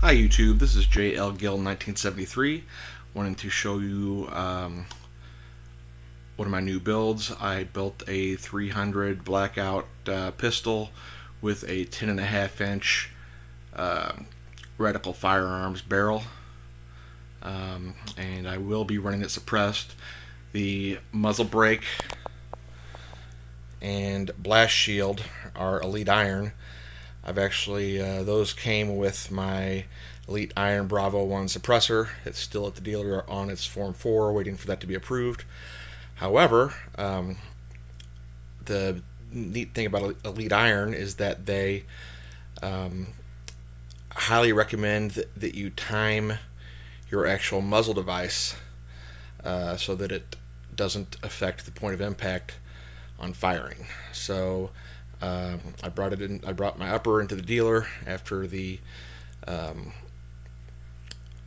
Hi YouTube, this is JL Gill 1973. Wanting to show you one of my new builds. I built a 300 Blackout pistol with a 10.5 inch Radical Firearms barrel, and I will be running it suppressed. The muzzle brake and blast shield are Elite Iron. I've actually, those came with my Elite Iron Bravo 1 suppressor. It's still at the dealer on its Form 4, waiting for that to be approved. However, the neat thing about Elite Iron is that they highly recommend that you time your actual muzzle device so that it doesn't affect the point of impact on firing. So I brought my upper into the dealer after the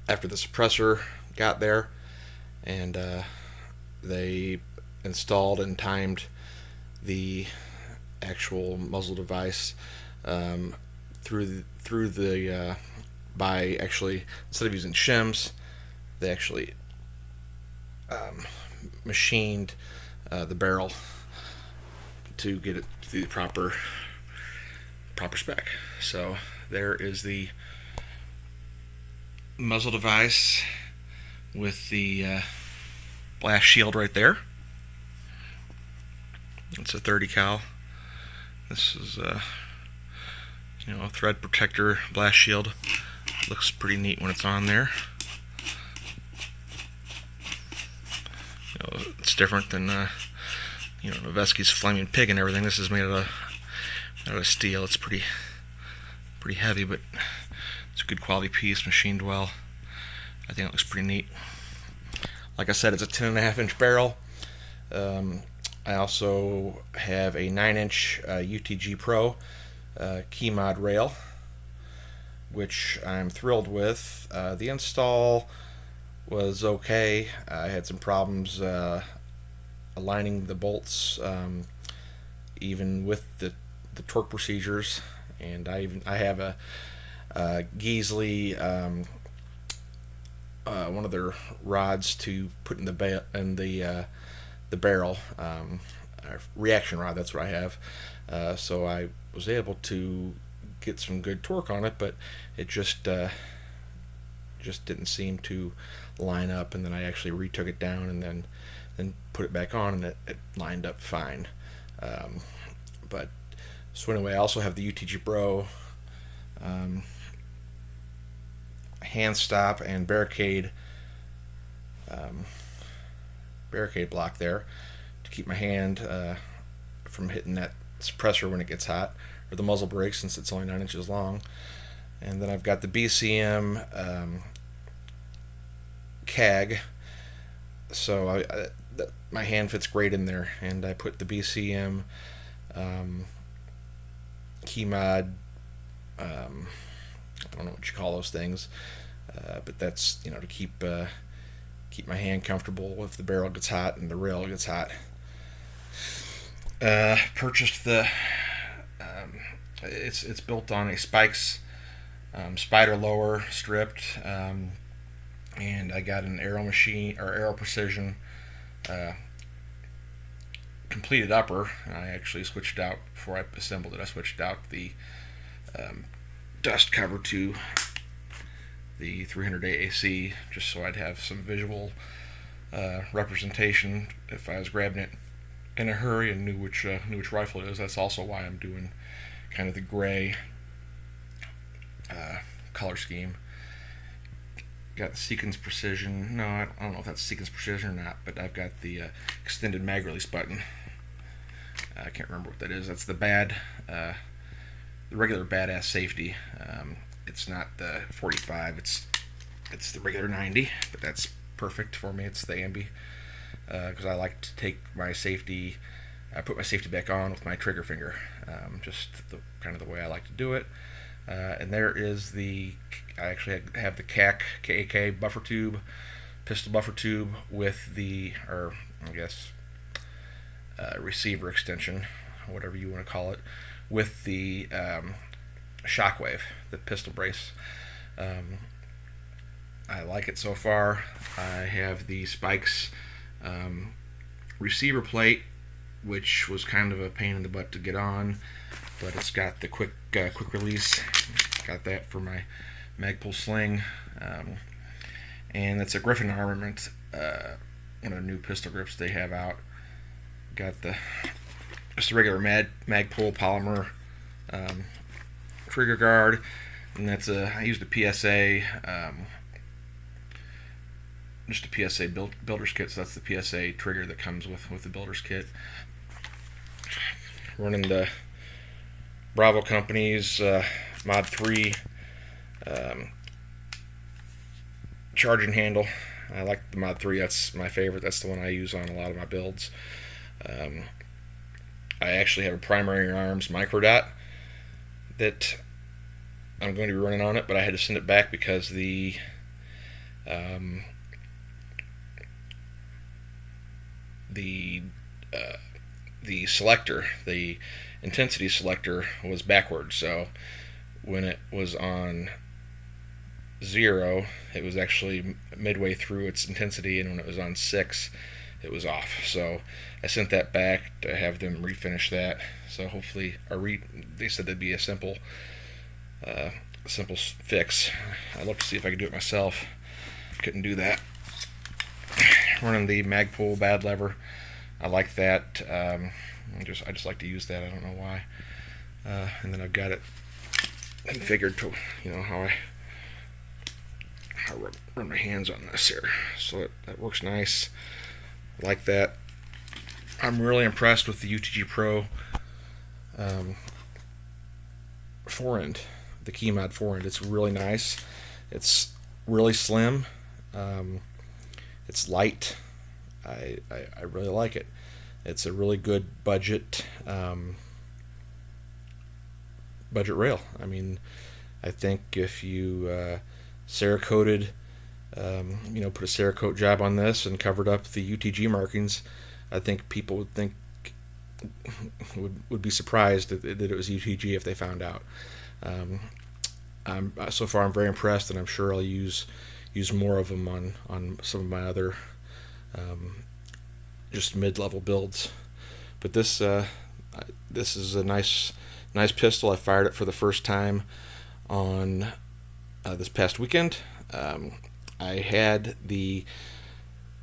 suppressor got there, and they installed and timed the actual muzzle device through the by actually, instead of using shims, they actually machined the barrel to get it to the proper spec. So there is the muzzle device with the blast shield right there. It's a 30 cal. This is a thread protector blast shield. Looks pretty neat when it's on there. It's different than Noveski's Flaming Pig and everything. This is made out of steel. It's pretty heavy, but it's a good quality piece, machined well. I think it looks pretty neat. Like I said, it's a 10.5 inch barrel. I also have a 9 inch UTG Pro Keymod rail, which I'm thrilled with. The install was okay. I had some problems aligning the bolts, even with the torque procedures, and I have a Geasley one of their rods to put in the barrel, reaction rod. That's what I have. So I was able to get some good torque on it, but it just didn't seem to line up. And then I actually retook it down and then put it back on, and it lined up fine. But so anyway, I also have the UTG Pro Handstop and Barricade block there to keep my hand from hitting that suppressor when it gets hot, or the muzzle brake, since it's only 9 inches long. And then I've got the BCM CAG, so my hand fits great in there, and I put the BCM Keymod, I don't know what you call those things, but that's to keep my hand comfortable if the barrel gets hot and the rail gets hot. Purchased the it's built on a Spikes spider lower stripped, and I got an Aero Precision completed upper. I actually switched out, before I assembled it, I switched out the dust cover to the 300 AAC, just so I'd have some visual representation if I was grabbing it in a hurry and knew which rifle it is. That's also why I'm doing kind of the gray color scheme. Got Sequence Precision. No, I don't know if that's Sequence Precision or not, but I've got the extended mag release button. I can't remember what that is. That's the the regular badass safety. It's not the 45. It's the regular 90, but that's perfect for me. It's the ambi, because I like to take my safety. I put my safety back on with my trigger finger. Just kind of the way I like to do it. And there is I actually have the KAK buffer tube, pistol buffer tube, with the, or I guess receiver extension, whatever you want to call it, with the Shockwave, the pistol brace. I like it so far. I have the Spikes receiver plate, which was kind of a pain in the butt to get on, but it's got the quick release. Got that for my Magpul sling, and it's a Griffin Armament, one of the new pistol grips they have out. Got just a regular Magpul polymer trigger guard, and I used a PSA. Just a PSA builder's kit, so that's the PSA trigger that comes with the builder's kit. Running the Bravo Company's Mod 3 charging handle. I like the Mod 3, that's my favorite. That's the one I use on a lot of my builds. I actually have a primary arms micro dot that I'm going to be running on it, but I had to send it back because the selector, the intensity selector, was backwards. So when it was on 0, it was actually midway through its intensity, and when it was on 6, it was off. So I sent that back to have them refinish that. So hopefully, they said that'd be a simple fix. I'd love to see if I could do it myself. Couldn't do that. Running the Magpul Bad Lever. I like that. I just like to use that. I don't know why. And then I've got it configured to, how I run my hands on this here. So that works nice. I like that. I'm really impressed with the UTG Pro forend, the Keymod forend. It's really nice. It's really slim. It's light. I really like it. It's a really good budget rail. I mean, I think if you Cerakoted, put a Cerakote job on this and covered up the UTG markings, I think people would be surprised that it was UTG if they found out. So far I'm very impressed, and I'm sure I'll use more of them on some of my other just mid-level builds. But this is a nice pistol. I fired it for the first time on this past weekend. I had the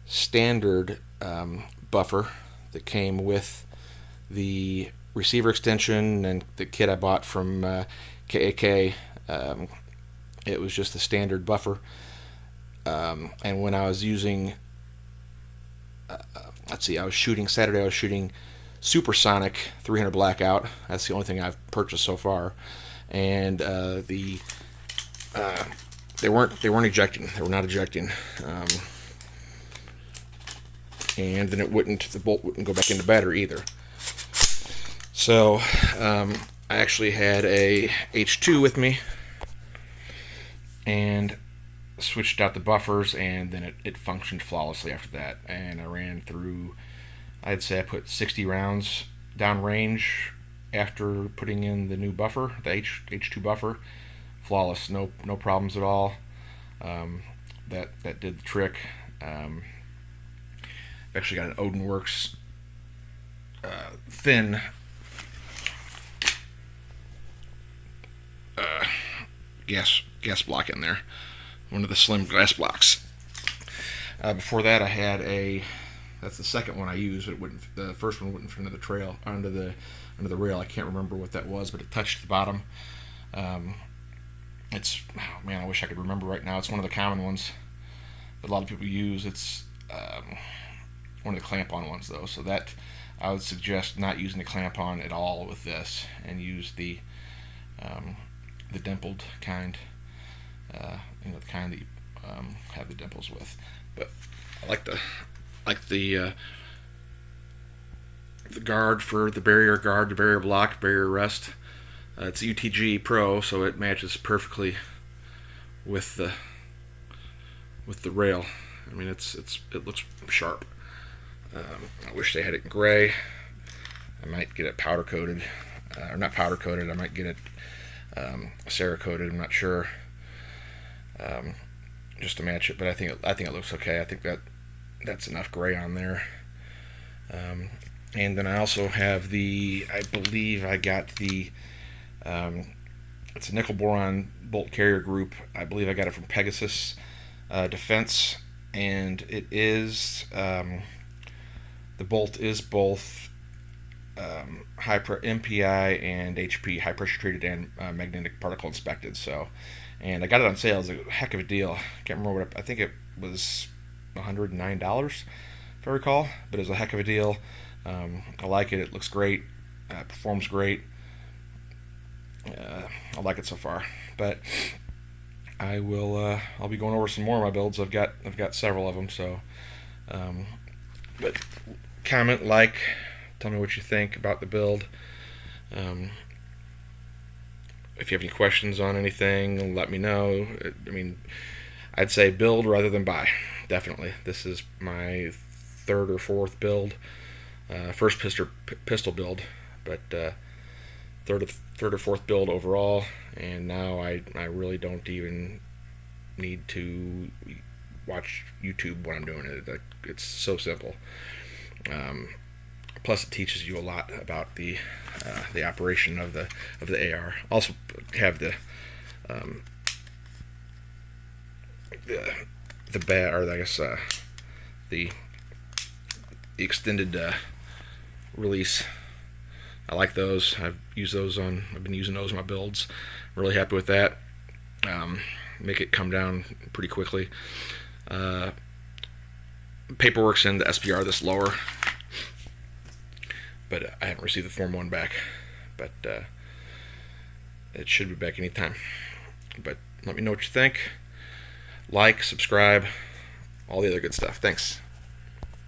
standard buffer that came with the receiver extension and the kit I bought from KAK. It was just the standard buffer. And when I was using, I was shooting Supersonic 300 Blackout. That's the only thing I've purchased so far. And they weren't ejecting. They were not ejecting. And then the bolt wouldn't go back into battery either. So I actually had a H2 with me and switched out the buffers, and then it functioned flawlessly after that. And I ran through, I'd say I put 60 rounds down range after putting in the new buffer, the H2 buffer. Flawless, no problems at all. That did the trick. I've actually got an Odinworks thin gas block in there, one of the slim glass blocks. Before that, I had that's the second one I used. The first one wouldn't fit into the trail, under the rail. I can't remember what that was, but it touched the bottom. I wish I could remember right now. It's one of the common ones that a lot of people use. It's one of the clamp-on ones, though. So that I would suggest not using the clamp-on at all with this, and use the dimpled kind. The kind that you have the dimples with. But I like the guard for the barrier guard, the barrier block, barrier rest. It's UTG Pro, so it matches perfectly with the rail. I mean, it looks sharp. I wish they had it in gray. I might get it powder coated, or not powder coated. I might get it Cerakoted. I'm not sure. just to match it. But I think it looks okay. I think that's enough gray on there. And then I also have I believe I got the, it's a nickel boron bolt carrier group. I believe I got it from Pegasus Defense, and it is, the bolt is both MPI and HP, high pressure treated and magnetic particle inspected. So, and I got it on sale. It was a heck of a deal. Can't remember I think it was $109 if I recall, but it was a heck of a deal. I like it. It looks great. Performs great. I like it so far. But I'll be going over some more of my builds. I've got several of them. So, but comment, like, tell me what you think about the build. If you have any questions on anything, let me know. I mean, I'd say build rather than buy. Definitely. This is my third or fourth build. First pistol build, but third or fourth build overall. And now I really don't even need to watch YouTube when I'm doing it. It's so simple. Plus, it teaches you a lot about the operation of the AR. Also, have the bad, or I guess the extended release. I like those. I've been using those in my builds. Really happy with that. Make it come down pretty quickly. Paperwork's in the SPR this lower, but I haven't received the Form 1 back. But it should be back anytime. But let me know what you think. Like, subscribe, all the other good stuff. Thanks.